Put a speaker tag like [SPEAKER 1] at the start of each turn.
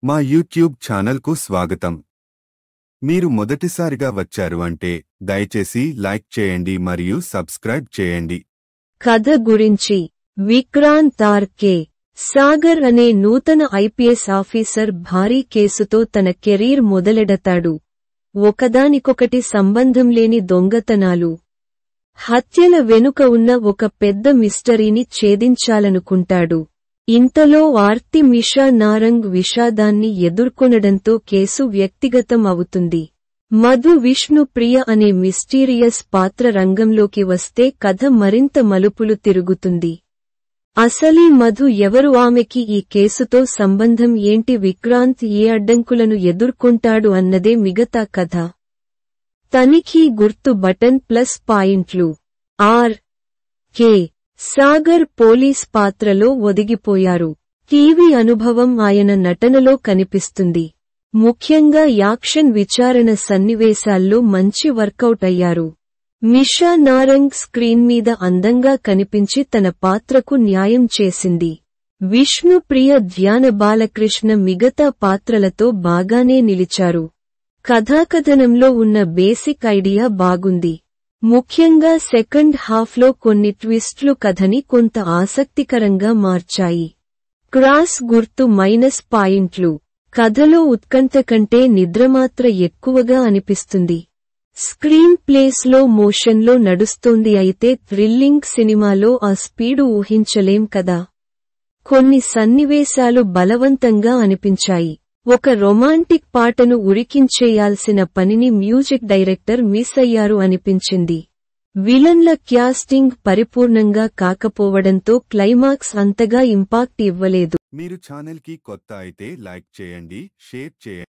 [SPEAKER 1] మా యూట్యూబ్ ఛానల్కు స్వాగతం. మీరు మొదటిసారిగా వచ్చారు అంటే దయచేసి లైక్ చేయండి మరియు సబ్స్క్రైబ్ చేయండి.
[SPEAKER 2] కథ గురించి విక్రాంత్ ఆర్.కే. సాగర్ అనే నూతన ఐపీఎస్ ఆఫీసర్ భారీ కేసుతో తన కెరీర్ మొదలెడతాడు. ఒకదానికొకటి సంబంధం లేని దొంగతనాలు, హత్యల వెనుక ఉన్న ఒక పెద్ద మిస్టరీని ఛేదించాలనుకుంటాడు. ఇంతలో ఆర్తి మిషా నారంగ్ విషాదాన్ని ఎదుర్కొనడంతో కేసు వ్యక్తిగతం అవుతుంది. మధు విష్ణుప్రియ అనే మిస్టీరియస్ పాత్ర రంగంలోకి వస్తే కథ మరింత మలుపులు తిరుగుతుంది. అసలీ మధు ఎవరు, ఆమెకి ఈ కేసుతో సంబంధం ఏంటి, విక్రాంత్ ఏ అడ్డంకులను ఎదుర్కొంటాడు అన్నదే మిగతా కథ. తనిఖీ గుర్తు బటన్ ప్లస్ పాయింట్లు. ఆర్.కే. సాగర్ పోలీస్ పాత్రలో ఒదిగిపోయారు. టీవీ అనుభవం ఆయన నటనలో కనిపిస్తుంది. ముఖ్యంగా యాక్షన్ విచారణ సన్నివేశాల్లో మంచి వర్కౌట్ అయ్యారు. మిషా నారంగ్ స్క్రీన్ మీద అందంగా కనిపించి తన పాత్రకు న్యాయం చేసింది. విష్ణుప్రియ ధ్యాన బాలకృష్ణ మిగతా పాత్రలతో బాగానే నిలిచారు. కథాకథనంలో ఉన్న బేసిక్ ఐడియా బాగుంది. ముఖ్యంగా సెకండ్ హాఫ్లో కొన్ని ట్విస్ట్లు కథని కొంత ఆసక్తికరంగా మార్చాయి. క్రాస్ గుర్తు మైనస్ పాయింట్లు. కథలో ఉత్కంఠ కంటే నిద్రమాత్ర ఎక్కువగా అనిపిస్తుంది. స్క్రీన్ ప్లే స్లో మోషన్లో నడుస్తోంది, అయితే థ్రిల్లింగ్ సినిమాలో ఆ స్పీడు ఊహించలేం కదా. కొన్ని సన్నివేశాలు బలవంతంగా అనిపించాయి. ఒక రొమాంటిక్ పాటను ఉరికించేయాల్సిన పనిని మ్యూజిక్ డైరెక్టర్ మిస్ అయ్యారు అనిపించింది. విలన్ల క్యాస్టింగ్ పరిపూర్ణంగా కాకపోవడంతో క్లైమాక్స్ అంతగా ఇంపాక్ట్ ఇవ్వలేదు.
[SPEAKER 1] మీరు ఛానల్కి కొత్త అయితే లైక్ చేయండి, షేర్ చేయండి.